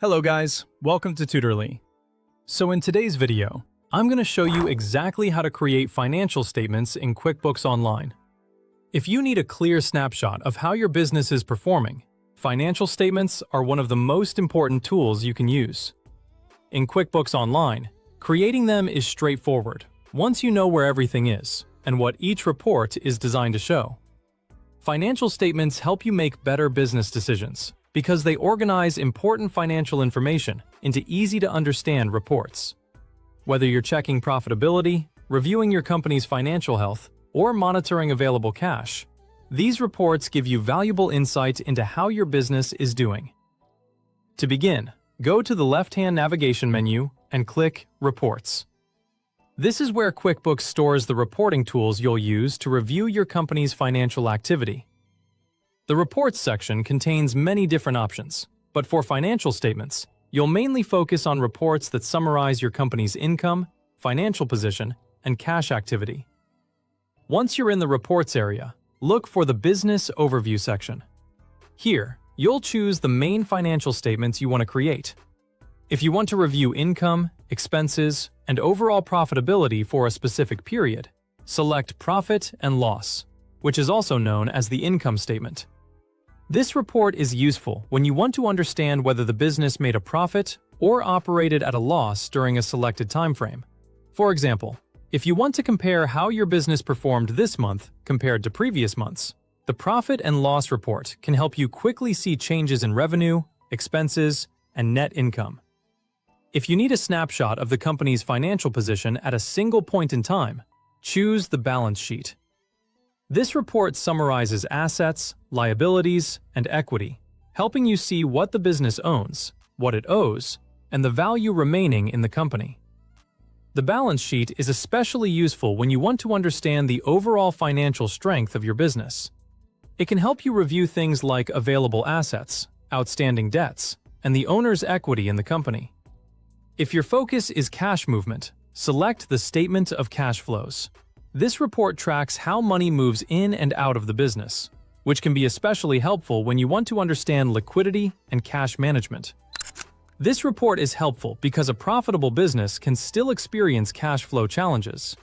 Hello guys, welcome to Tutorly. So in today's video, I'm going to show you exactly how to create financial statements in QuickBooks Online. If you need a clear snapshot of how your business is performing, financial statements are one of the most important tools you can use. In QuickBooks Online, creating them is straightforward once you know where everything is and what each report is designed to show. Financial statements help you make better business decisions because they organize important financial information into easy-to-understand reports. Whether you're checking profitability, reviewing your company's financial health, or monitoring available cash, these reports give you valuable insight into how your business is doing. To begin, go to the left-hand navigation menu and click Reports. This is where QuickBooks stores the reporting tools you'll use to review your company's financial activity. The Reports section contains many different options, but for financial statements, you'll mainly focus on reports that summarize your company's income, financial position, and cash activity. Once you're in the Reports area, look for the Business Overview section. Here, you'll choose the main financial statements you want to create. If you want to review income, expenses, and overall profitability for a specific period, select Profit and Loss, which is also known as the income statement. This report is useful when you want to understand whether the business made a profit or operated at a loss during a selected time frame. For example, if you want to compare how your business performed this month compared to previous months, the Profit and Loss report can help you quickly see changes in revenue, expenses, and net income. If you need a snapshot of the company's financial position at a single point in time, choose the Balance Sheet. This report summarizes assets, liabilities, and equity, helping you see what the business owns, what it owes, and the value remaining in the company. The balance sheet is especially useful when you want to understand the overall financial strength of your business. It can help you review things like available assets, outstanding debts, and the owner's equity in the company. If your focus is cash movement, select the Statement of Cash Flows. This report tracks how money moves in and out of the business, which can be especially helpful when you want to understand liquidity and cash management. This report is helpful because a profitable business can still experience cash flow challenges.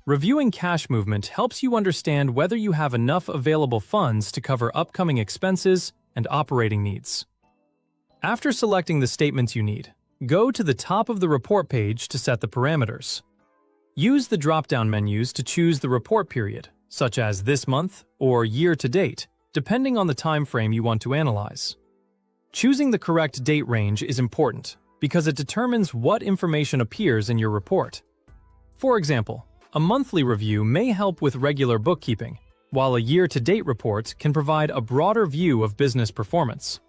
Reviewing cash movement helps you understand whether you have enough available funds to cover upcoming expenses and operating needs. After selecting the statements you need, go to the top of the report page to set the parameters. Use the drop-down menus to choose the report period, such as this month or year to date, depending on the time frame you want to analyze. Choosing the correct date range is important because it determines what information appears in your report. For example, a monthly review may help with regular bookkeeping, while a year-to-date report can provide a broader view of business performance.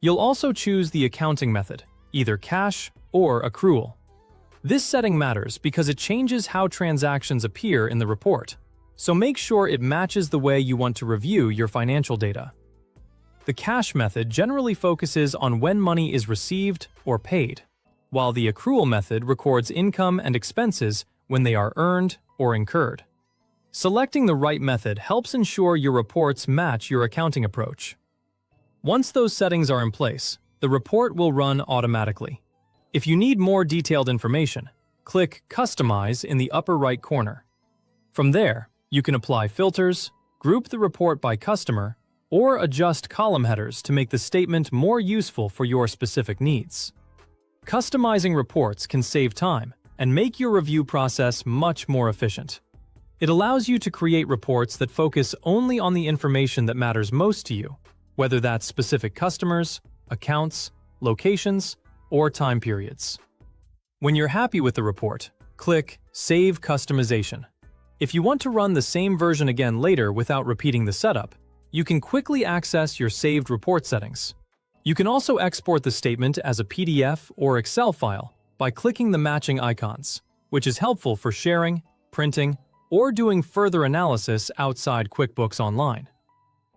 You'll also choose the accounting method, either cash or accrual. This setting matters because it changes how transactions appear in the report, so make sure it matches the way you want to review your financial data. The cash method generally focuses on when money is received or paid, while the accrual method records income and expenses when they are earned or incurred. Selecting the right method helps ensure your reports match your accounting approach. Once those settings are in place, the report will run automatically. If you need more detailed information, click Customize in the upper right corner. From there, you can apply filters, group the report by customer, or adjust column headers to make the statement more useful for your specific needs. Customizing reports can save time and make your review process much more efficient. It allows you to create reports that focus only on the information that matters most to you, whether that's specific customers, accounts, locations, or time periods. When you're happy with the report, click Save Customization. If you want to run the same version again later without repeating the setup, you can quickly access your saved report settings. You can also export the statement as a PDF or Excel file by clicking the matching icons, which is helpful for sharing, printing, or doing further analysis outside QuickBooks Online.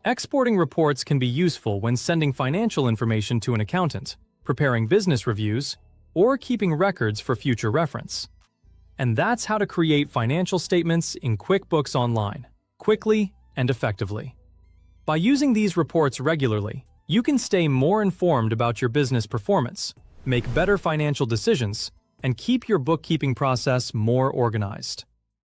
Exporting reports can be useful when sending financial information to an accountant, preparing business reviews, or keeping records for future reference. And that's how to create financial statements in QuickBooks Online, quickly and effectively. By using these reports regularly, you can stay more informed about your business performance, make better financial decisions, and keep your bookkeeping process more organized.